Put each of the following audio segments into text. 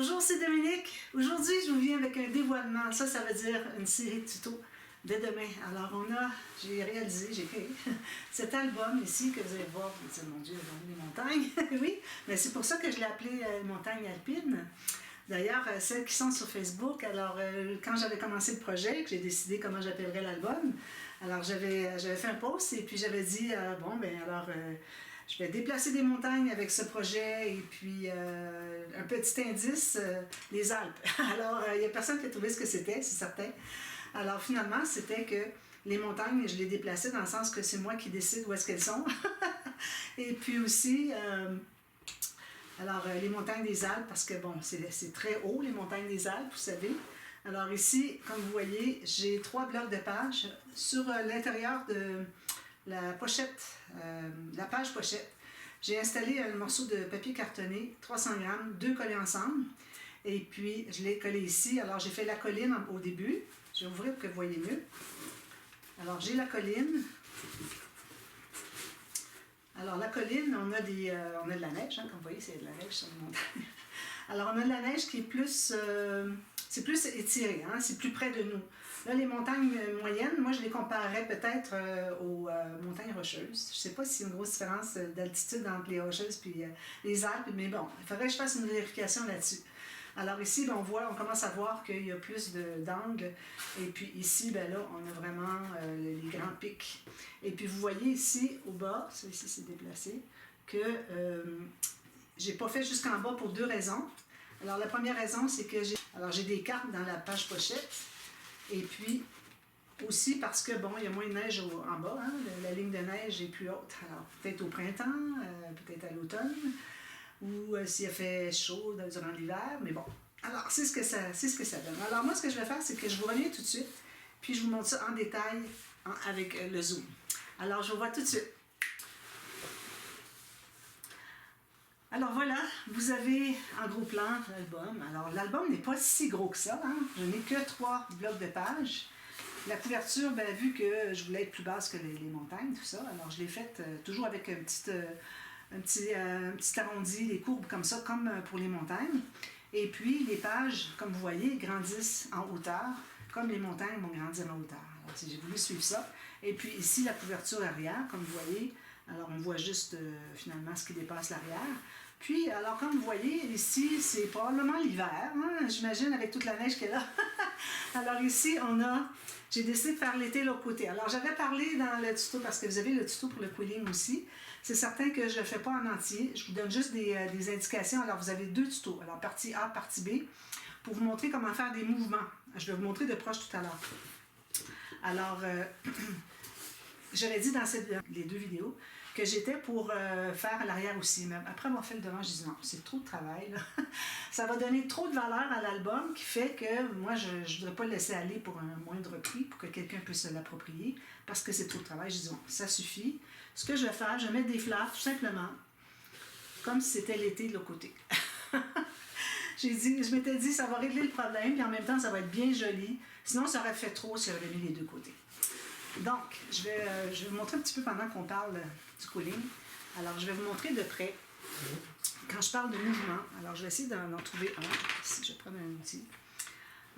Bonjour, c'est Dominique. Aujourd'hui, je vous viens avec un dévoilement. Ça veut dire une série de tutos dès demain. Alors, j'ai réalisé, j'ai créé cet album ici que vous allez voir. Vous dites, mon Dieu, les montagnes. Oui, mais c'est pour ça que je l'ai appelé Montagne Alpine. D'ailleurs, celles qui sont sur Facebook, alors quand j'avais commencé le projet, que j'ai décidé comment j'appellerais l'album, alors j'avais fait un post et puis j'avais dit, je vais déplacer des montagnes avec ce projet et puis un petit indice, les Alpes. Alors, il n'y a personne qui a trouvé ce que c'était, c'est certain. Alors finalement, c'était que les montagnes, je les déplaçais dans le sens que c'est moi qui décide où est-ce qu'elles sont. Et puis aussi, les montagnes des Alpes, parce que bon, c'est très haut, les montagnes des Alpes, vous savez. Alors ici, comme vous voyez, j'ai 3 blocs de pages sur l'intérieur de la pochette, la page pochette. J'ai installé un morceau de papier cartonné, 300 grammes, 2 collés ensemble. Et puis, je l'ai collé ici. Alors, j'ai fait la colline au début. Je vais ouvrir pour que vous voyez mieux. Alors, j'ai la colline. Alors, la colline, on a de la neige, hein, comme vous voyez, c'est de la neige sur les montagnes. Alors, on a de la neige qui est plus, c'est plus étiré, hein, c'est plus près de nous. Là, les montagnes moyennes, moi, je les comparerais peut-être aux montagnes rocheuses. Je ne sais pas s'il y a une grosse différence d'altitude entre les rocheuses et les Alpes, mais bon, il faudrait que je fasse une vérification là-dessus. Alors ici, ben, on commence à voir qu'il y a plus d'angles. Et puis ici, ben là, on a vraiment les grands pics. Et puis vous voyez ici, au bas, ça ici c'est déplacé, que j'ai pas fait jusqu'en bas pour 2 raisons. Alors la première raison, c'est que j'ai des cartes dans la page pochette. Et puis aussi parce que, bon, il y a moins de neige en bas, hein, la ligne de neige est plus haute. Alors peut-être au printemps, peut-être à l'automne, ou s'il a fait chaud durant l'hiver, mais bon. Alors, c'est ce que ça donne. Alors, moi, ce que je vais faire, c'est que je vous reviens tout de suite, puis je vous montre ça en détail avec le zoom. Alors, je vous vois tout de suite. Alors voilà, vous avez en gros plan l'album. Alors, l'album n'est pas si gros que ça, hein. Je n'ai que 3 blocs de pages. La couverture, ben, vu que je voulais être plus basse que les montagnes, tout ça, alors je l'ai faite toujours avec un petit arrondi, les courbes comme ça, comme pour les montagnes. Et puis, les pages, comme vous voyez, grandissent en hauteur, comme les montagnes vont grandir en hauteur. Alors, j'ai voulu suivre ça. Et puis ici, la couverture arrière, comme vous voyez, alors on voit juste finalement ce qui dépasse l'arrière. Puis, alors comme vous voyez, ici, c'est probablement l'hiver, hein, j'imagine, avec toute la neige qu'elle a. Alors ici, j'ai décidé de faire l'été de l'autre côté. Alors j'avais parlé dans le tuto, parce que vous avez le tuto pour le quilling aussi. C'est certain que je ne le fais pas en entier, je vous donne juste des indications. Alors vous avez 2 tutos, alors partie A, partie B, pour vous montrer comment faire des mouvements. Je vais vous montrer de proche tout à l'heure. Alors, j'avais dit dans les 2 vidéos que j'étais pour faire l'arrière aussi. Mais après avoir fait le devant, je dis non, c'est trop de travail, là. Ça va donner trop de valeur à l'album qui fait que moi, je ne voudrais pas le laisser aller pour un moindre prix, pour que quelqu'un puisse se l'approprier, parce que c'est trop de travail. Je dis non, ça suffit. Ce que je vais faire, je vais mettre des fleurs, tout simplement, comme si c'était l'été de l'autre côté. Je m'étais dit, ça va régler le problème, puis en même temps, ça va être bien joli. Sinon, ça aurait fait trop si j'avais mis les 2 côtés. Donc, je vais vous montrer un petit peu pendant qu'on parle du quilling. Alors, je vais vous montrer de près. Quand je parle de mouvement, alors je vais essayer d'en trouver un. Ici, je vais prendre un outil.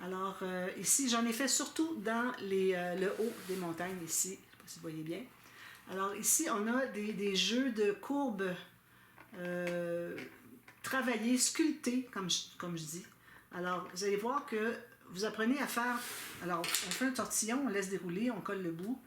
Alors, ici, j'en ai fait surtout dans le haut des montagnes, ici. Je ne sais pas si vous voyez bien. Alors, ici, on a des jeux de courbes travaillés, sculptés, comme je dis. Alors, vous allez voir que vous apprenez à faire... Alors, on fait un tortillon, on laisse dérouler, on colle le bout.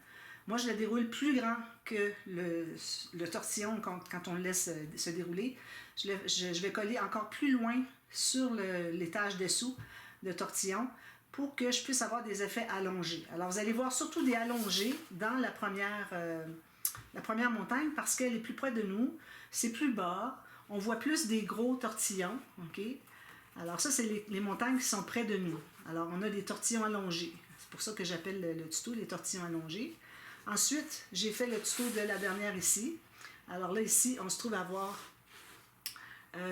Moi, je le déroule plus grand que le tortillon quand on le laisse se dérouler. Je vais coller encore plus loin sur l'étage dessous de tortillon pour que je puisse avoir des effets allongés. Alors, vous allez voir surtout des allongés dans la première montagne parce qu'elle est plus près de nous, c'est plus bas, on voit plus des gros tortillons, ok? Alors ça, c'est les montagnes qui sont près de nous. Alors, on a des tortillons allongés. C'est pour ça que j'appelle le tuto les tortillons allongés. Ensuite, j'ai fait le tuto de la dernière ici. Alors là, ici, on se trouve à avoir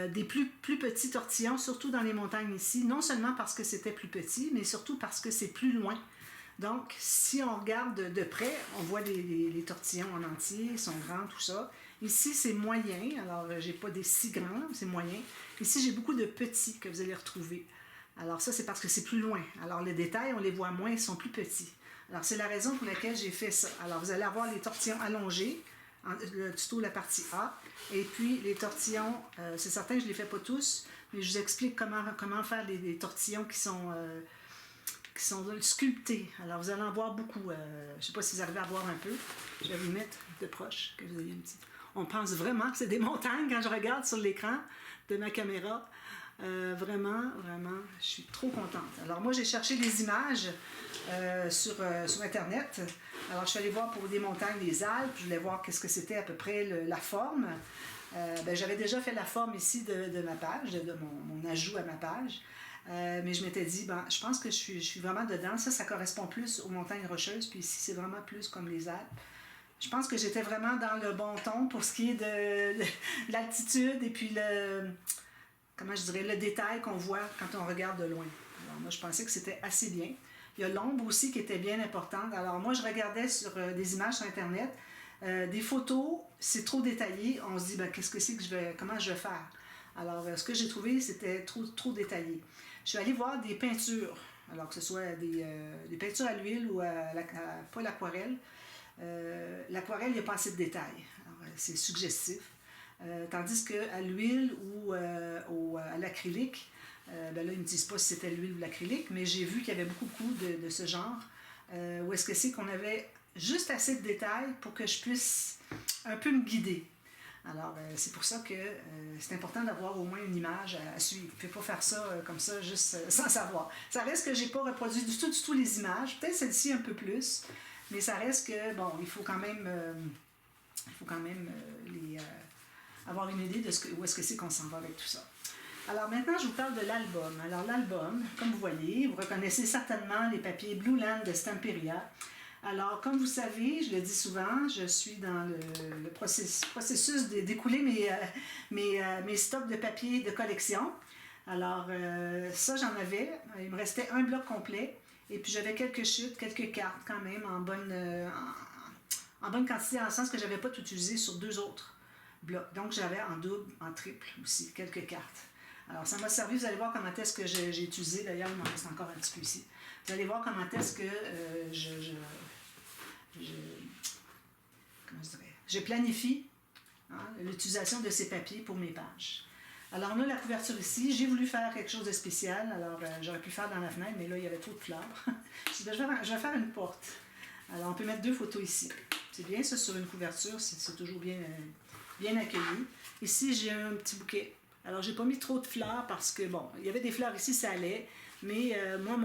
des plus petits tortillons, surtout dans les montagnes ici. Non seulement parce que c'était plus petit, mais surtout parce que c'est plus loin. Donc, si on regarde de près, on voit les tortillons en entier, ils sont grands, tout ça. Ici, c'est moyen. Alors, j'ai pas des si grands, c'est moyen. Ici, j'ai beaucoup de petits que vous allez retrouver. Alors, ça, c'est parce que c'est plus loin. Alors, les détails, on les voit moins, ils sont plus petits. Alors, c'est la raison pour laquelle j'ai fait ça. Alors, vous allez avoir les tortillons allongés, le tuto, la partie A. Et puis, les tortillons, c'est certain que je ne les fais pas tous, mais je vous explique comment faire des tortillons qui sont sculptés. Alors, vous allez en voir beaucoup. Je ne sais pas si vous arrivez à voir un peu. Je vais vous mettre de proche, que vous ayez un petit... On pense vraiment que c'est des montagnes quand je regarde sur l'écran de ma caméra. Vraiment, je suis trop contente. Alors moi, j'ai cherché des images sur Internet. Alors je suis allée voir pour des montagnes des Alpes. Je voulais voir qu'est-ce que c'était à peu près la forme. J'avais déjà fait la forme ici de ma page, de mon ajout à ma page. Mais je m'étais dit, je pense que je suis vraiment dedans. Ça correspond plus aux montagnes rocheuses. Puis ici, c'est vraiment plus comme les Alpes. Je pense que j'étais vraiment dans le bon ton pour ce qui est de l'altitude et puis le détail qu'on voit quand on regarde de loin. Alors moi, je pensais que c'était assez bien. Il y a l'ombre aussi qui était bien importante. Alors moi, je regardais sur des images sur Internet, des photos, c'est trop détaillé. On se dit, qu'est-ce que c'est que comment je vais faire? Alors, ce que j'ai trouvé, c'était trop détaillé. Je suis allée voir des peintures, alors que ce soit des peintures à l'huile ou pas l'aquarelle. L'aquarelle, il n'y a pas assez de détails. Alors, c'est suggestif. Tandis qu'à l'huile ou à l'acrylique, là, ils ne me disent pas si c'était l'huile ou l'acrylique, mais j'ai vu qu'il y avait beaucoup de ce genre, où est-ce que c'est qu'on avait juste assez de détails pour que je puisse un peu me guider. Alors, c'est pour ça que c'est important d'avoir au moins une image à suivre. Il ne faut pas faire ça comme ça, juste sans savoir. Ça reste que je n'ai pas reproduit du tout les images, peut-être celle-ci un peu plus, mais ça reste que, il faut quand même, avoir une idée de où est-ce que c'est qu'on s'en va avec tout ça. Alors maintenant, je vous parle de l'album. Alors l'album, comme vous voyez, vous reconnaissez certainement les papiers Blue Land de Stamperia. Alors, comme vous savez, je le dis souvent, je suis dans le processus d'écouler mes stocks de papier de collection. Alors, ça, j'en avais. Il me restait un bloc complet. Et puis, j'avais quelques chutes, quelques cartes quand même en bonne quantité, dans le sens que je n'avais pas tout utilisé sur 2 autres blocs. Donc, j'avais en double, en triple aussi, quelques cartes. Alors, ça m'a servi. Vous allez voir comment est-ce que j'ai utilisé. D'ailleurs, il m'en reste encore un petit peu ici. Vous allez voir comment est-ce que je planifie l'utilisation de ces papiers pour mes pages. Alors, on a la couverture ici. J'ai voulu faire quelque chose de spécial. Alors, j'aurais pu faire dans la fenêtre, mais là, il y avait trop de fleurs. Je vais faire une porte. Alors, on peut mettre 2 photos ici. C'est bien ça sur une couverture. C'est toujours bien accueilli. Ici, j'ai un petit bouquet. Alors, j'ai pas mis trop de fleurs parce que, il y avait des fleurs ici, ça allait. Mais moi,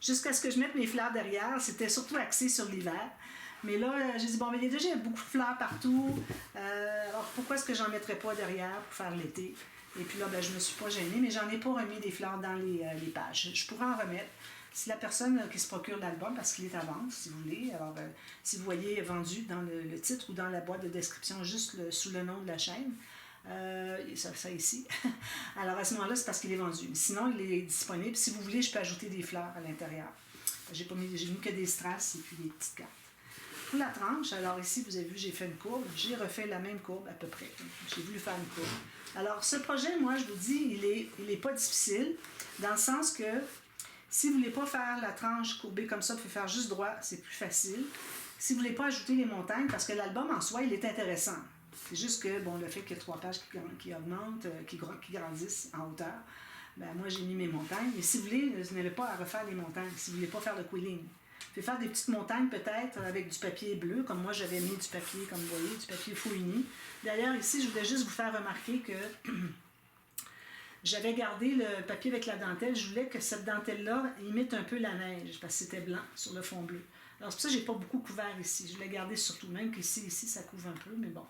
jusqu'à ce que je mette mes fleurs derrière, c'était surtout axé sur l'hiver. Mais là, j'ai dit, il y a déjà beaucoup de fleurs partout. Alors, pourquoi est-ce que j'en mettrais pas derrière pour faire l'été? Et puis là, je me suis pas gênée, mais j'en ai pas remis des fleurs dans les pages. Je pourrais en remettre. Si la personne qui se procure l'album, parce qu'il est à vendre, si vous voulez, alors si vous voyez vendu dans le titre ou dans la boîte de description, juste sous le nom de la chaîne, ça ici. Alors à ce moment-là, c'est parce qu'il est vendu. Sinon, il est disponible. Si vous voulez, je peux ajouter des fleurs à l'intérieur. J'ai mis que des strass et puis des petites cartes. Pour la tranche, alors ici, vous avez vu, j'ai fait une courbe. J'ai refait la même courbe à peu près. J'ai voulu faire une courbe. Alors, ce projet, moi, je vous dis, il est pas difficile, dans le sens que si vous ne voulez pas faire la tranche courbée comme ça, vous pouvez faire juste droit, c'est plus facile. Si vous ne voulez pas ajouter les montagnes, parce que l'album en soi, il est intéressant. C'est juste que, le fait qu'il y a 3 pages qui augmentent, qui grandissent en hauteur, moi, j'ai mis mes montagnes. Mais si vous voulez, vous n'avez pas à refaire les montagnes, si vous ne voulez pas faire le quilling. Vous pouvez faire des petites montagnes peut-être avec du papier bleu, comme moi j'avais mis du papier, comme vous voyez, du papier faux uni. D'ailleurs, ici, je voulais juste vous faire remarquer que j'avais gardé le papier avec la dentelle. Je voulais que cette dentelle-là imite un peu la neige, parce que c'était blanc sur le fond bleu. Alors, c'est pour ça que je n'ai pas beaucoup couvert ici. Je l'ai gardé surtout, même qu'ici, ça couvre un peu, mais bon.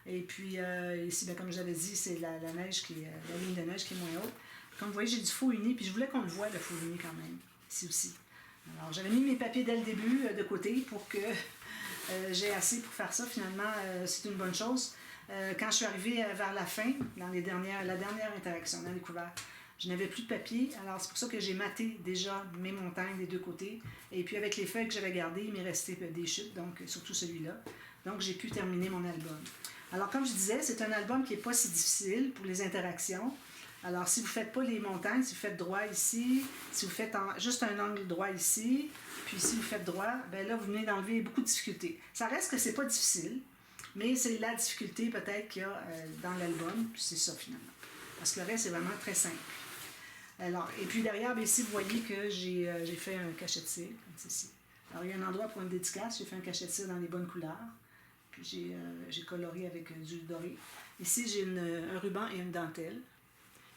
Et puis, ici, comme j'avais dit, c'est la neige la ligne de neige qui est moins haute. Comme vous voyez, j'ai du faux uni, puis je voulais qu'on le voie, le faux uni, quand même, ici aussi. Alors, j'avais mis mes papiers dès le début de côté pour que j'ai assez pour faire ça. Finalement, c'est une bonne chose. Quand je suis arrivée vers la fin, dans la dernière interaction, dans les couverts, je n'avais plus de papier. Alors, c'est pour ça que j'ai maté déjà mes montagnes des 2 côtés. Et puis, avec les feuilles que j'avais gardées, il m'est resté des chutes, donc surtout celui-là. Donc, j'ai pu terminer mon album. Alors, comme je disais, c'est un album qui n'est pas si difficile pour les interactions. Alors, si vous ne faites pas les montagnes, si vous faites droit ici, si vous faites juste un angle droit ici, puis si vous faites droit, bien là, vous venez d'enlever beaucoup de difficultés. Ça reste que c'est pas difficile, mais c'est la difficulté peut-être qu'il y a dans l'album, puis c'est ça finalement. Parce que le reste, c'est vraiment très simple. Alors, et puis derrière, bien, ici, vous voyez que j'ai fait un cachet de cire, comme ceci. Alors, il y a un endroit pour une dédicace, j'ai fait un cachet de cire dans les bonnes couleurs. Puis j'ai coloré avec du doré. Ici, j'ai un ruban et une dentelle.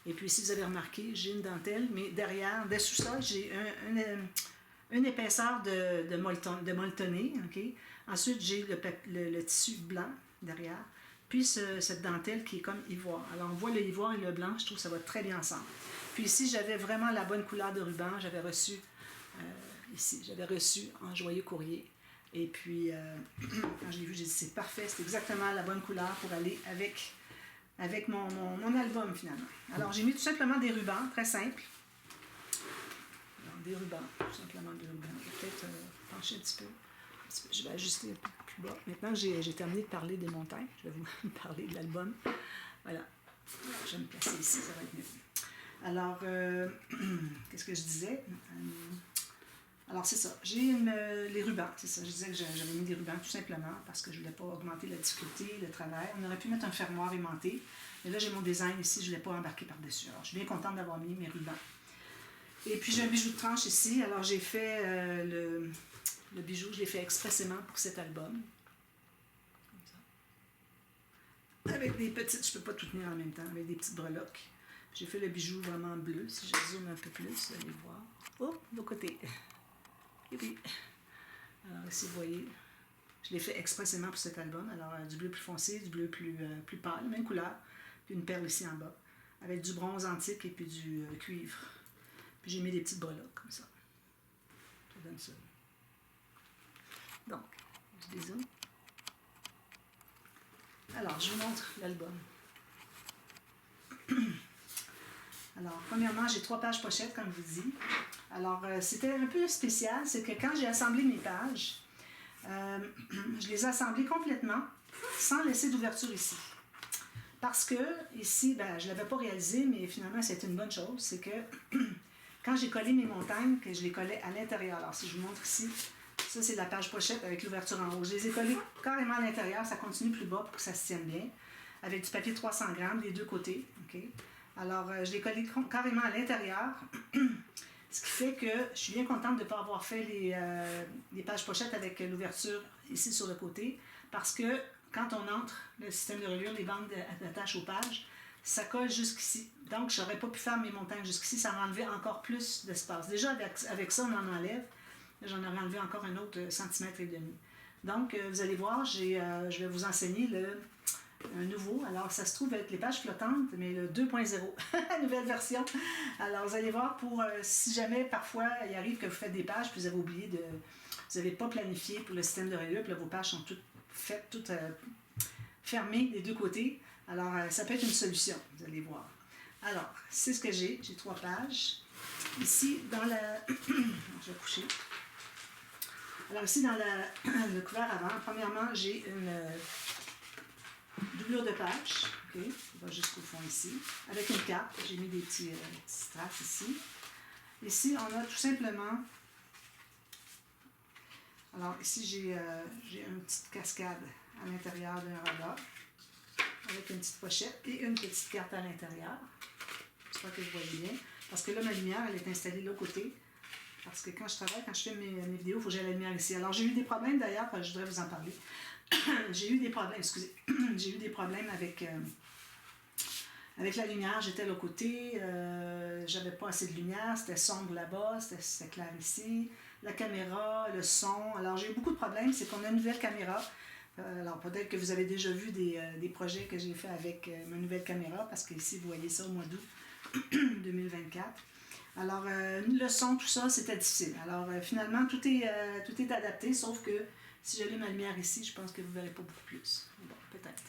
Et puis ici, vous avez remarqué, j'ai une dentelle, mais derrière, dessous ça, j'ai une épaisseur de molletonné. Okay? Ensuite, j'ai le tissu blanc derrière. Puis cette dentelle qui est comme ivoire. Alors, on voit le ivoire et le blanc, je trouve que ça va très bien ensemble. Puis ici, j'avais vraiment la bonne couleur de ruban. J'avais reçu, en joyeux courrier. Et puis, quand je l'ai vu, j'ai dit, c'est parfait, c'est exactement la bonne couleur pour aller avec mon album, finalement. Alors, j'ai mis tout simplement des rubans, très simples. Alors, des rubans, tout simplement des rubans. Je vais peut-être pencher un petit peu. Je vais ajuster un peu plus bas. Maintenant que j'ai terminé de parler des montagnes, je vais vous parler de l'album. Voilà. Alors, je vais me placer ici, ça va être mieux. Alors, qu'est-ce que je disais? Alors, c'est ça. J'ai les rubans, c'est ça. Je disais que j'avais mis des rubans tout simplement parce que je ne voulais pas augmenter la difficulté, le travail. On aurait pu mettre un fermoir aimanté. Mais là, j'ai mon design ici, je ne l'ai pas embarqué par-dessus. Alors, je suis bien contente d'avoir mis mes rubans. Et puis, j'ai un bijou de tranche ici. Alors, j'ai fait le bijou, je l'ai fait expressément pour cet album. Comme ça. Avec des petites, je ne peux pas tout tenir en même temps, avec des petites breloques. J'ai fait le bijou vraiment bleu. Si je zoome un peu plus, vous allez voir. Oh, de côté. Et puis, alors ici, vous voyez, je l'ai fait expressément pour cet album. Alors, du bleu plus foncé, du bleu plus pâle, même couleur. Puis une perle ici en bas, avec du bronze antique et puis du cuivre. Puis j'ai mis des petites breloques, comme ça. Je vous donne ça. Donc, je dézoome. Alors, je vous montre l'album. Alors, premièrement, j'ai 3 pages pochettes, comme je vous dis. Alors, c'était un peu spécial, c'est que quand j'ai assemblé mes pages, je les ai assemblées complètement, sans laisser d'ouverture ici. Parce que, ici, ben, je ne l'avais pas réalisé, mais finalement, c'était une bonne chose, c'est que quand j'ai collé mes montagnes, que je les collais à l'intérieur. Alors, si je vous montre ici, ça, c'est la page pochette avec l'ouverture en haut. Je les ai collées carrément à l'intérieur, ça continue plus bas pour que ça se tienne bien, avec du papier 300 grammes des deux côtés. Okay? Alors, je l'ai collé carrément à l'intérieur, ce qui fait que je suis bien contente de ne pas avoir fait les pages pochettes avec l'ouverture ici sur le côté, parce que quand on entre le système de reliure, les bandes d'attache aux pages, ça colle jusqu'ici. Donc, je n'aurais pas pu faire mes montagnes jusqu'ici, ça m'enlevait encore plus d'espace. Déjà, avec ça, on en enlève. J'en aurais enlevé encore un autre centimètre et demi. Donc, vous allez voir, je vais vous enseigner un nouveau. Alors, ça se trouve avec les pages flottantes, mais le 2.0, nouvelle version. Alors, vous allez voir, si jamais, parfois, il arrive que vous faites des pages, puis vous avez oublié vous n'avez pas planifié pour le système de reliure, puis là, vos pages sont toutes faites, toutes fermées des deux côtés. Alors, ça peut être une solution, vous allez voir. Alors, c'est ce que j'ai. J'ai 3 pages. Ici, dans la... je vais coucher. Alors, ici, dans le couvert avant, premièrement, j'ai une doublure de page, ok, qui va jusqu'au fond ici, avec une carte. J'ai mis des petits strass ici. Ici, on a tout simplement... Alors, ici, j'ai une petite cascade à l'intérieur d'un rebord, avec une petite pochette et une petite carte à l'intérieur. J'espère que vous voyez bien. Parce que là, ma lumière, elle est installée de l'autre côté. Parce que quand je travaille, quand je fais mes vidéos, il faut que j'ai la lumière ici. Alors, j'ai eu des problèmes d'ailleurs, je voudrais vous en parler. J'ai eu des problèmes, excusez. J'ai eu des problèmes avec la lumière. J'étais de l'autre côté, j'avais pas assez de lumière, c'était sombre là-bas, c'était clair ici. La caméra, le son. Alors, j'ai eu beaucoup de problèmes. C'est qu'on a une nouvelle caméra. Alors, peut-être que vous avez déjà vu des projets que j'ai fait avec ma nouvelle caméra, parce que ici, vous voyez ça au mois d'août 2024. Alors, le son, tout ça, c'était difficile. Alors, finalement, tout est adapté, sauf que si j'allume ma lumière ici, je pense que vous ne verrez pas beaucoup plus. Bon, peut-être.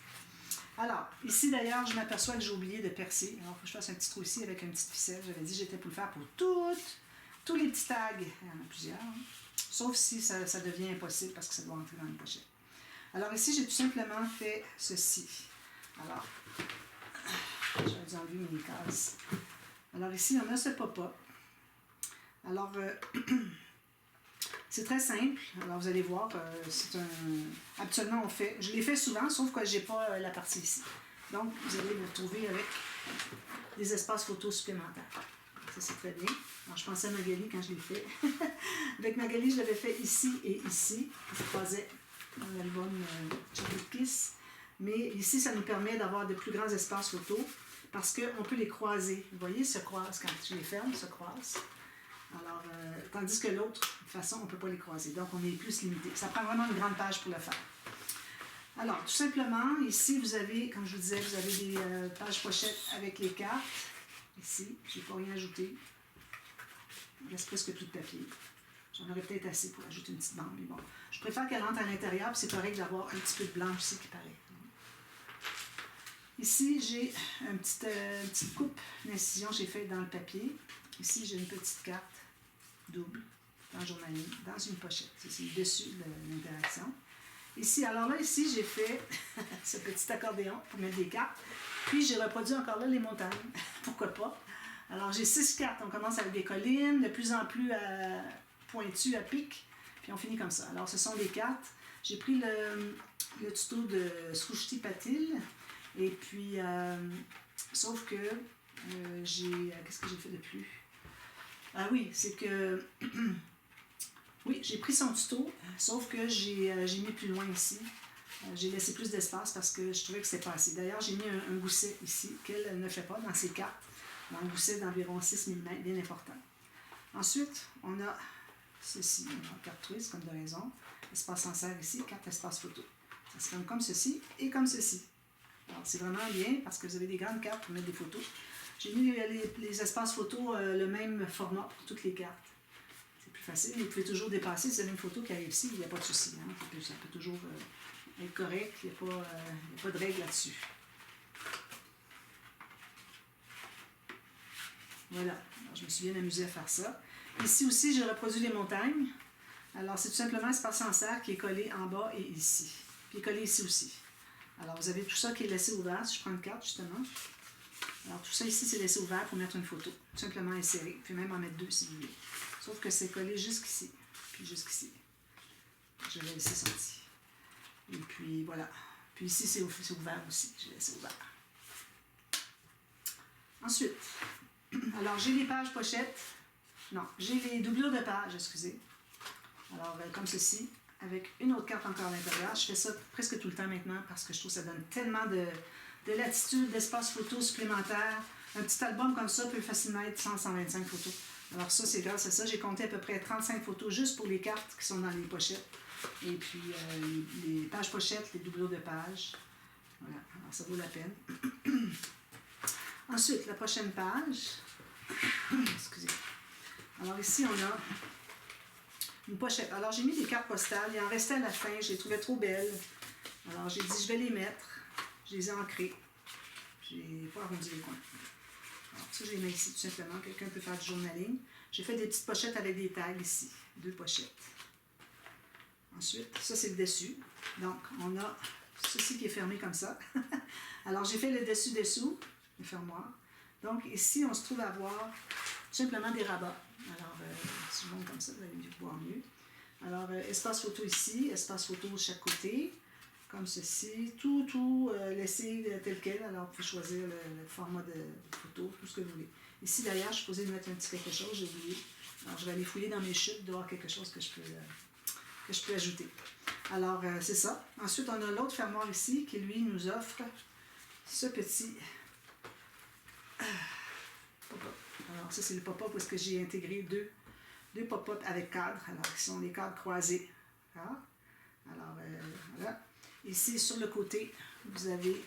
Alors, ici, d'ailleurs, je m'aperçois que j'ai oublié de percer. Alors, il faut que je fasse un petit trou ici avec une petite ficelle. J'avais dit que j'étais pour le faire pour tous les petits tags. Il y en a plusieurs. Hein. Sauf si ça devient impossible parce que ça doit entrer dans une pochette. Alors ici, j'ai tout simplement fait ceci. Alors, j'aurais dû enlever mes cases. Alors ici, on a ce pop-up. Alors, c'est très simple. Alors, vous allez voir, c'est un... Habituellement, on fait... Je l'ai fait souvent, sauf que je n'ai pas la partie ici. Donc, vous allez vous retrouver avec des espaces photos supplémentaires. Ça, c'est très bien. Alors, je pensais à Magali quand je l'ai fait. Avec Magali, je l'avais fait ici et ici. Ça se croisait dans l'album Chocolate Kiss. Mais ici, ça nous permet d'avoir de plus grands espaces photos parce qu'on peut les croiser. Vous voyez, ils se croisent. Quand je les ferme, ils se croisent. Alors, tandis que l'autre façon, on ne peut pas les croiser. Donc, on est plus limité. Ça prend vraiment une grande page pour le faire. Alors, tout simplement, ici, vous avez, comme je vous disais, vous avez des pages pochettes avec les cartes. Ici, je n'ai pas rien ajouté. Il reste presque plus de papier. J'en aurais peut-être assez pour ajouter une petite bande, mais bon. Je préfère qu'elle rentre à l'intérieur, puis c'est correct d'avoir un petit peu de blanc aussi qui paraît. Ici, j'ai une petite coupe d'incision que j'ai faite dans le papier. Ici, j'ai une petite carte double dans le journaling, dans une pochette. C'est le dessus de l'interaction. Ici, alors là, ici, j'ai fait ce petit accordéon pour mettre des cartes. Puis, j'ai reproduit encore là les montagnes. Pourquoi pas? Alors, j'ai 6 cartes. On commence avec des collines, de plus en plus pointues, à pic. Puis, on finit comme ça. Alors, ce sont des cartes. J'ai pris le tuto de Srushti Patil. Et puis, sauf que qu'est-ce que j'ai fait de plus? Ah oui, c'est que... oui, j'ai pris son tuto, sauf que j'ai mis plus loin ici. J'ai laissé plus d'espace parce que je trouvais que c'était pas assez. D'ailleurs, j'ai mis un gousset ici, qu'elle ne fait pas dans ses cartes. Un gousset d'environ 6 mm, bien important. Ensuite, on a ceci, une carte twist, comme de raison. Espace en serre ici, carte espace photo. Ça se ferme comme ceci et comme ceci. Alors, c'est vraiment bien parce que vous avez des grandes cartes pour mettre des photos. J'ai mis les espaces photos le même format pour toutes les cartes. C'est plus facile. Vous pouvez toujours dépasser. Si vous avez une photo qui arrive ici, il n'y a pas de souci. Hein? Ça peut toujours être correct. Il n'y a pas de règle là-dessus. Voilà. Alors, je me suis bien amusée à faire ça. Ici aussi, j'ai reproduit les montagnes. Alors, c'est tout simplement espace en serre qui est collé en bas et ici. Puis, collé ici aussi. Alors, vous avez tout ça qui est laissé ouvert. Si je prends une carte, justement. Alors, tout ça ici, c'est laissé ouvert pour mettre une photo. Tout simplement inséré. Vous pouvez même en mettre 2 si vous voulez. Sauf que c'est collé jusqu'ici. Puis jusqu'ici. Je l'ai laissé sorti. Et puis, voilà. Puis ici, c'est ouvert aussi. Je l'ai laissé ouvert. Ensuite, alors, j'ai les pages pochettes. Non, j'ai les doublures de pages, excusez. Alors, comme ceci. Avec une autre carte encore à l'intérieur. Je fais ça presque tout le temps maintenant parce que je trouve que ça donne tellement de latitude, d'espace photo supplémentaire. Un petit album comme ça peut facilement être 100-125 photos. Alors ça, c'est grâce à ça. J'ai compté à peu près 35 photos juste pour les cartes qui sont dans les pochettes. Et puis les pages pochettes, les doublures de pages. Voilà, alors ça vaut la peine. Ensuite, la prochaine page. Excusez. Alors ici, on a une pochette. Alors, j'ai mis des cartes postales. Il en restait à la fin. Je les trouvais trop belles. Alors, j'ai dit, je vais les mettre. Je les ai ancrées. Je n'ai pas arrondi les coins. Alors, ça, je les mets ici, tout simplement. Quelqu'un peut faire du journaling. J'ai fait des petites pochettes avec des tags ici. 2 pochettes. Ensuite, ça, c'est le dessus. Donc, on a ceci qui est fermé comme ça. Alors, j'ai fait le dessus-dessous, le fermoir. Donc, ici, on se trouve à avoir tout simplement des rabats. Alors, si je monte comme ça, vous allez voir mieux. Alors, espace photo ici, espace photo de chaque côté, comme ceci. Tout laissé tel quel. Alors, vous pouvez choisir le format de photo, tout ce que vous voulez. Ici, d'ailleurs, je suis posée de mettre un petit quelque chose, j'ai oublié. Alors, je vais aller fouiller dans mes chutes, de voir quelque chose que je peux ajouter. Alors, c'est ça. Ensuite, on a l'autre fermoir ici qui, lui, nous offre ce petit pop-up. Alors, ça, c'est le pop-up parce que j'ai intégré deux pop-up avec cadre. Alors, qui sont les cadres croisés. Alors, voilà. Ici, sur le côté, vous avez...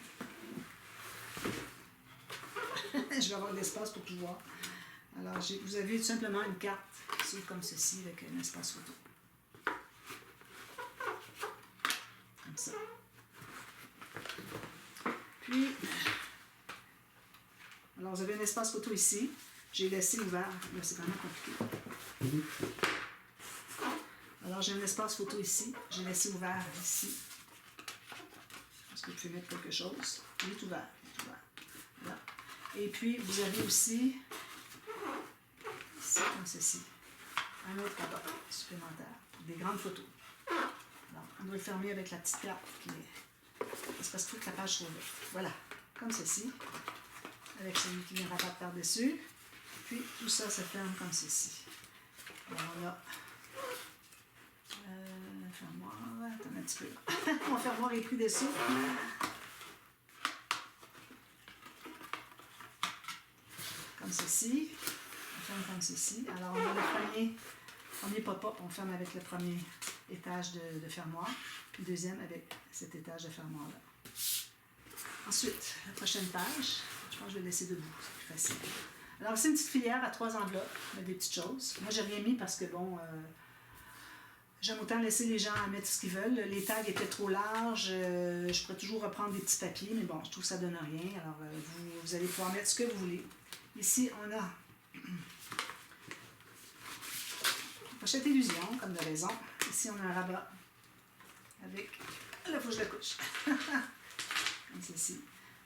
je vais avoir de l'espace pour tout voir. Alors, vous avez tout simplement une carte qui s'ouvre comme ceci avec un espace photo. Comme ça. Puis, alors vous avez un espace photo ici. J'ai laissé ouvert. Là, c'est vraiment compliqué. Alors, j'ai un espace photo ici. J'ai laissé ouvert ici. Est-ce que vous pouvez mettre quelque chose? Il est ouvert. Il est ouvert. Voilà. Et puis, vous avez aussi, ici, comme ceci, un autre rabat supplémentaire, des grandes photos. Alors, on doit le fermer avec la petite carte qui est... C'est parce qu'il faut que la page soit ouverte. Voilà, comme ceci, avec celui qui vient rabattre par-dessus. Puis, tout ça se ferme comme ceci. Alors là, fermoir, attends un petit peu là. Mon fermoir est pris dessous. Comme ceci. On ferme comme ceci. Alors, on a le premier pop-up, on ferme avec le premier étage de fermoir, puis le deuxième avec cet étage de fermoir-là. Ensuite, la prochaine page, je pense que je vais le laisser debout, c'est plus facile. Alors, c'est une petite filière à 3 enveloppes, avec des petites choses. Moi, j'ai rien mis parce que, bon, j'aime autant laisser les gens mettre ce qu'ils veulent. Les tags étaient trop larges, je pourrais toujours reprendre des petits papiers, mais bon, je trouve que ça ne donne rien. Alors, vous allez pouvoir mettre ce que vous voulez. Ici, on a pochette illusion, comme de raison. Ici, on a un rabat avec... Là, il faut que je le couche. Comme ceci.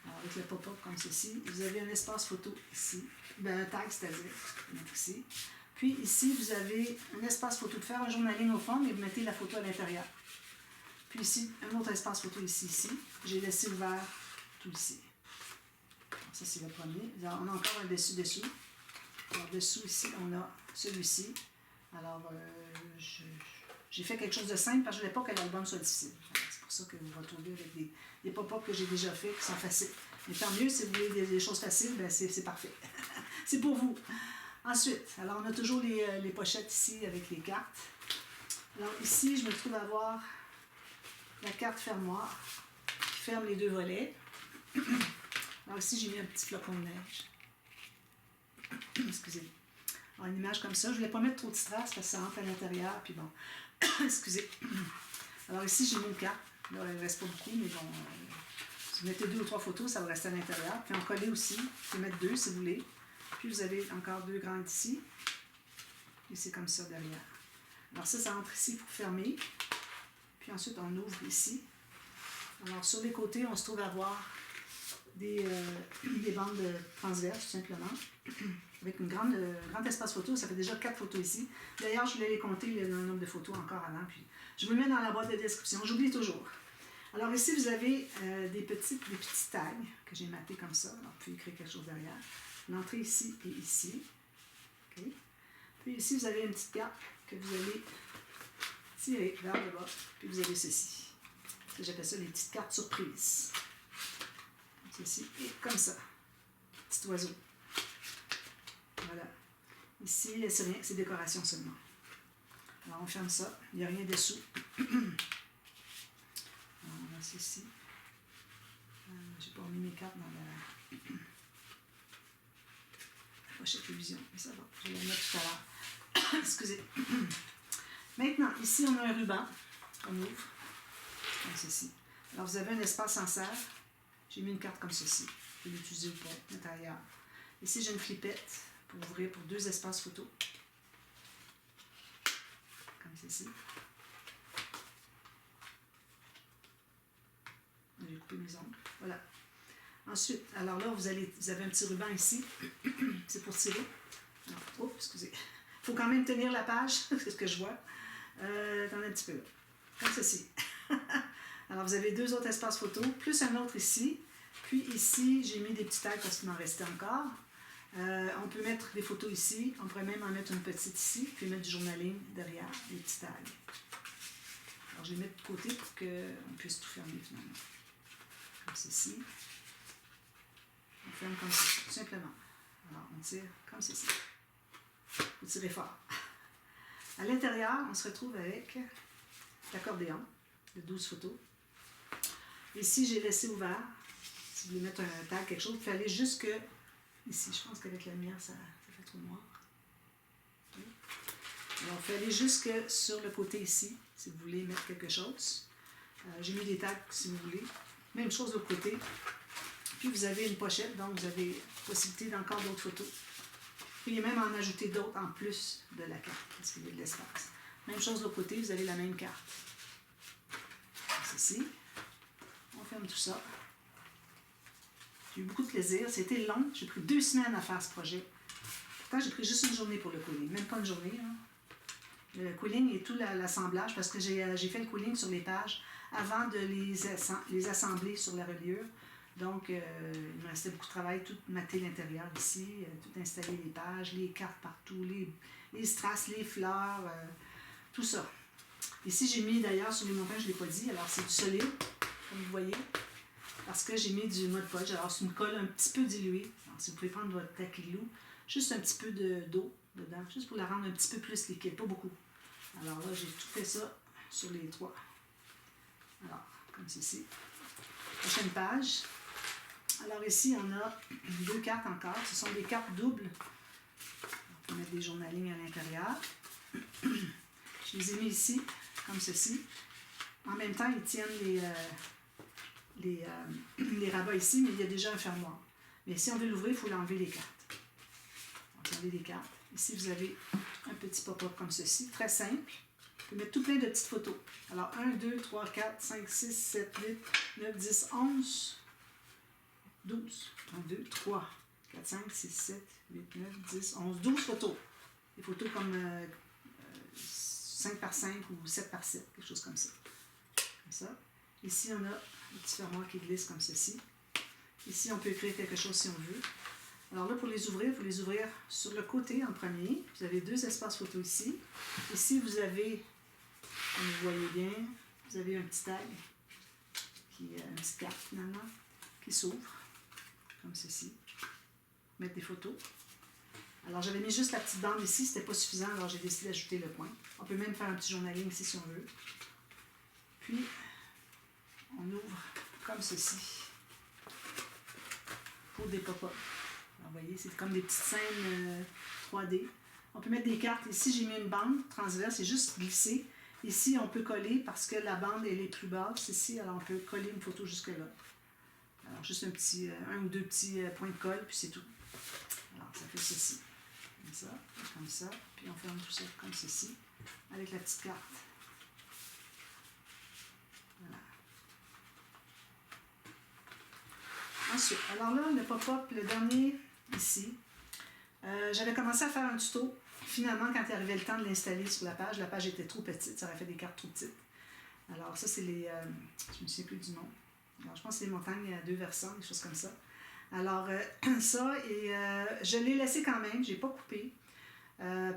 Alors, avec le pop-up comme ceci. Vous avez un espace photo ici. Ben, un tag, c'est-à-dire, je vais mettre ici. Puis ici, vous avez un espace photo de faire un journaling au fond, mais vous mettez la photo à l'intérieur. Puis ici, un autre espace photo ici. J'ai laissé ouvert tout ici. Alors, ça, c'est le premier. Alors, on a encore un dessus-dessous. Alors, dessous, ici, on a celui-ci. Alors, j'ai fait quelque chose de simple parce que je ne voulais pas que l'album soit difficile. C'est pour ça que vous vous retrouvez avec des pop-up que j'ai déjà fait qui sont faciles. Mais tant mieux, si vous voulez des choses faciles, ben c'est parfait. C'est pour vous. Ensuite, alors on a toujours les pochettes ici avec les cartes. Alors ici, je me trouve à avoir la carte fermoir qui ferme les deux volets. Alors ici, j'ai mis un petit flocon de neige. Excusez. Alors une image comme ça. Je ne voulais pas mettre trop de strass parce que ça rentre à l'intérieur. Puis bon, excusez. Alors ici, j'ai mis une carte. Là, il ne reste pas beaucoup, mais bon, si vous mettez 2 ou 3 photos, ça va rester à l'intérieur. Puis en coller aussi, vous pouvez mettre 2 si vous voulez. Puis vous avez encore 2 grandes ici. Et c'est comme ça derrière. Alors ça rentre ici pour fermer. Puis ensuite, on ouvre ici. Alors sur les côtés, on se trouve à avoir des bandes transverses, tout simplement. Avec un grand espace photo. Ça fait déjà 4 photos ici. D'ailleurs, je voulais les compter, le nombre de photos encore avant. Puis je vous le mets dans la boîte de description. J'oublie toujours. Alors ici, vous avez des petits tags que j'ai mappés comme ça. Alors, vous pouvez écrire quelque chose derrière. L'entrée ici et ici. Okay. Puis ici, vous avez une petite carte que vous allez tirer vers le bas. Puis vous avez ceci. J'appelle ça les petites cartes surprises. Ceci et comme ça. Petit oiseau. Voilà. Ici, c'est rien, c'est décoration seulement. Alors, on ferme ça. Il n'y a rien dessous. Alors, on a ceci. Je n'ai pas mis mes cartes dans la pochette illusion, mais ça va. Je vais la mettre tout à l'heure. Excusez. Maintenant, ici, on a un ruban qu'on ouvre. Comme ceci. Alors, vous avez un espace en serre. J'ai mis une carte comme ceci. Vous pouvez l'utiliser ou pas, mettre ailleurs. Ici, j'ai une clipette pour ouvrir pour 2 espaces photo. Comme ceci. J'ai coupé mes ongles. Voilà. Ensuite, alors là, vous avez un petit ruban ici. C'est pour tirer. Alors, oh, excusez. Il faut quand même tenir la page, c'est ce que je vois. Attendez un petit peu là. Comme ceci. Alors, vous avez 2 autres espaces photo, plus un autre ici. Puis ici, j'ai mis des petits tags parce qu'il m'en restait encore. On peut mettre des photos ici. On pourrait même en mettre une petite ici, puis mettre du journaling derrière, des petits tags. Alors, je les mets de côté pour qu'on puisse tout fermer finalement. Comme ceci. On ferme comme ceci, tout simplement. Alors, on tire comme ceci. Vous tirez fort. À l'intérieur, on se retrouve avec l'accordéon de 12 photos. Ici, j'ai laissé ouvert. Si vous voulez mettre un tag, quelque chose, vous pouvez aller jusque ici. Je pense qu'avec la lumière, ça fait trop noir. Okay. Alors, vous pouvez aller jusque sur le côté ici, si vous voulez mettre quelque chose. J'ai mis des tags, si vous voulez. Même chose de l'autre côté. Puis, vous avez une pochette, donc vous avez possibilité d'encore d'autres photos. Vous pouvez même en ajouter d'autres en plus de la carte, parce qu'il y a de l'espace. Même chose de l'autre côté, vous avez la même carte. Ceci. On ferme tout ça. J'ai eu beaucoup de plaisir. C'était long. J'ai pris 2 semaines à faire ce projet. Pourtant, j'ai pris juste une journée pour le cooling. Même pas une journée. Hein. Le cooling et tout l'assemblage, parce que j'ai fait le cooling sur les pages avant de les assembler sur la reliure. Donc, il me restait beaucoup de travail, tout mater l'intérieur ici, tout installer les pages, les cartes partout, les strass, les fleurs, tout ça. Ici, j'ai mis d'ailleurs sur les montagnes, je ne l'ai pas dit, alors c'est du solide, comme vous voyez, parce que j'ai mis du Mod Podge. Alors, c'est une colle un petit peu diluée. Alors, si vous pouvez prendre votre taquilou, juste un petit peu d'eau dedans, juste pour la rendre un petit peu plus liquide, pas beaucoup. Alors là, j'ai tout fait ça sur les 3. Alors, comme ceci. Prochaine page. Alors ici, on a 2 cartes encore. Ce sont des cartes doubles. On peut mettre des journalings à l'intérieur. Je les ai mis ici, comme ceci. En même temps, ils tiennent les rabats ici, mais il y a déjà un fermoir. Mais si on veut l'ouvrir, il faut l'enlever les cartes. On peut enlever les cartes. Ici, vous avez un petit pop-up comme ceci, très simple. Vous pouvez mettre tout plein de petites photos. Alors, 1, 2, 3, 4, 5, 6, 7, 8, 9, 10, 11, 12. 1, 2, 3, 4, 5, 6, 7, 8, 9, 10, 11, 12 photos. Des photos comme 5 par 5 ou 7 par 7, quelque chose comme ça. Comme ça. Ici, on a un petit fermoir qui glisse comme ceci. Ici, on peut écrire quelque chose si on veut. Alors là, pour les ouvrir, il faut les ouvrir sur le côté en premier. Vous avez 2 espaces photo ici. Ici, vous avez, comme vous voyez bien, vous avez un petit tag, une petite carte finalement, qui s'ouvre, comme ceci. Mettre des photos. Alors, j'avais mis juste la petite bande ici, c'était pas suffisant, alors j'ai décidé d'ajouter le coin. On peut même faire un petit journaling ici si on veut. Puis, on ouvre comme ceci, pour des pop-up. Vous voyez, c'est comme des petites scènes 3D. On peut mettre des cartes. Ici, j'ai mis une bande transverse, c'est juste glisser. Ici, on peut coller parce que la bande, elle est plus basse ici, alors on peut coller une photo jusque-là. Alors, juste un ou 2 petits points de colle, puis c'est tout. Alors, ça fait ceci. Comme ça, puis on ferme tout ça comme ceci, avec la petite carte. Voilà. Ensuite, alors là, le pop-up, le dernier, ici, j'avais commencé à faire un tuto. Finalement, quand il arrivait le temps de l'installer sur la page était trop petite, ça aurait fait des cartes trop petites. Alors ça, c'est les... je ne me souviens plus du nom. Alors, je pense que c'est les montagnes à 2 versants, des choses comme ça. Alors, ça, et je l'ai laissé quand même, je n'ai pas coupé,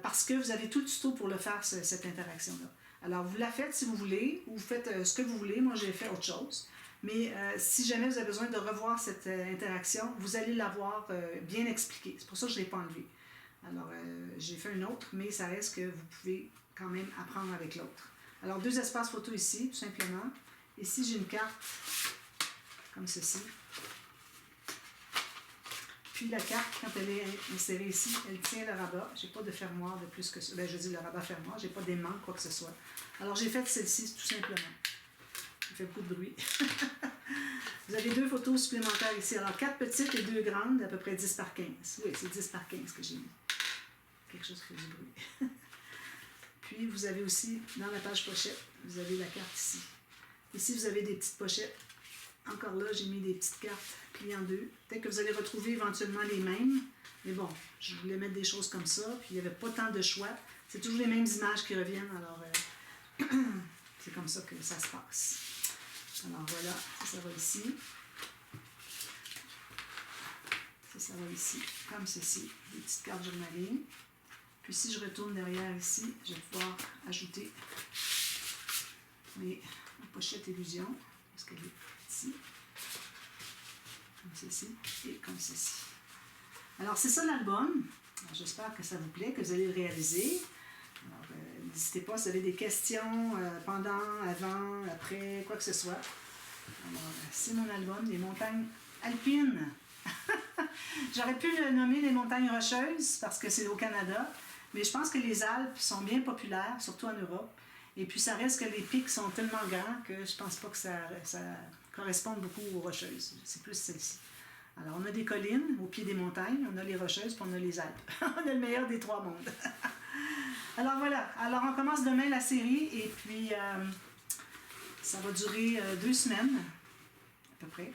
parce que vous avez tout le tuto pour le faire, cette interaction-là. Alors, vous la faites si vous voulez, ou vous faites ce que vous voulez. Moi, j'ai fait autre chose. Mais si jamais vous avez besoin de revoir cette interaction, vous allez l'avoir bien expliquée. C'est pour ça que je ne l'ai pas enlevée. Alors, j'ai fait une autre, mais ça reste que vous pouvez quand même apprendre avec l'autre. Alors, 2 espaces photo ici, tout simplement. Ici, j'ai une carte comme ceci. Puis la carte, quand elle est insérée ici, elle tient le rabat. Je n'ai pas de fermoir de plus que ça. Ben, je dis le rabat fermoir, je n'ai pas d'aimant, quoi que ce soit. Alors, j'ai fait celle-ci, tout simplement. Ça fait beaucoup de bruit. Vous avez 2 photos supplémentaires ici. Alors, 4 petites et 2 grandes, à peu près 10 par 15. Oui, c'est 10 par 15 que j'ai mis. Quelque chose qui fait du bruit. Puis, vous avez aussi, dans la page pochette, vous avez la carte ici. Ici, vous avez des petites pochettes. Encore là, j'ai mis des petites cartes pliées en 2. Peut-être que vous allez retrouver éventuellement les mêmes. Mais bon, je voulais mettre des choses comme ça. Puis, il n'y avait pas tant de choix. C'est toujours les mêmes images qui reviennent. Alors, c'est comme ça que ça se passe. Alors, voilà. Ça va ici. Ça va ici. Comme ceci. Des petites cartes journaling. Puis, si je retourne derrière ici, je vais pouvoir ajouter mes pochettes illusion. Parce qu'elle est ici, comme ceci et comme ceci. Alors, c'est ça l'album. J'espère que ça vous plaît, que vous allez le réaliser. Alors, n'hésitez pas, si vous avez des questions pendant, avant, après, quoi que ce soit. Alors, c'est mon album des montagnes alpines. J'aurais pu le nommer les montagnes rocheuses parce que c'est au Canada, mais je pense que les Alpes sont bien populaires, surtout en Europe. Et puis, ça reste que les pics sont tellement grands que je pense pas que ça corresponde beaucoup aux rocheuses. C'est plus celle-ci. Alors, on a des collines au pied des montagnes, on a les rocheuses, puis on a les Alpes. On a le meilleur des 3 mondes. Alors, voilà. Alors, on commence demain la série, et puis ça va durer 2 semaines. peu près.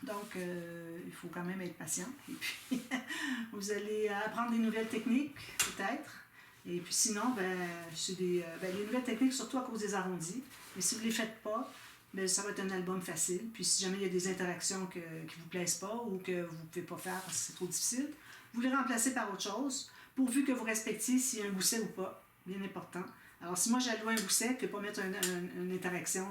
Donc, il faut quand même être patient. Et puis, vous allez apprendre des nouvelles techniques, peut-être. Et puis sinon, les nouvelles techniques, surtout à cause des arrondis. Mais si vous ne les faites pas, ça va être un album facile. Puis si jamais il y a des interactions qui ne vous plaisent pas ou que vous ne pouvez pas faire parce que c'est trop difficile, vous les remplacez par autre chose, pourvu que vous respectiez s'il y a un gousset ou pas. Bien important. Alors, si moi j'alloue un gousset, je ne peux pas mettre une interaction,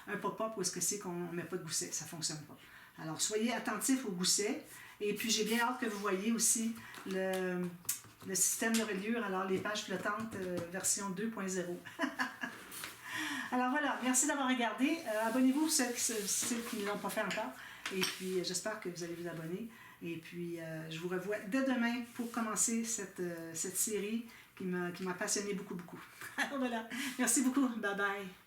un pop-up où est-ce que c'est qu'on ne met pas de gousset. Ça ne fonctionne pas. Alors, soyez attentifs au gousset. Et puis, j'ai bien hâte que vous voyez aussi le système de reliure, alors les pages flottantes version 2.0. Alors voilà, merci d'avoir regardé. Abonnez-vous ceux qui ne l'ont pas fait encore. Et puis, j'espère que vous allez vous abonner. Et puis, je vous revois dès demain pour commencer cette série qui m'a passionné beaucoup, beaucoup. Alors voilà, merci beaucoup. Bye bye.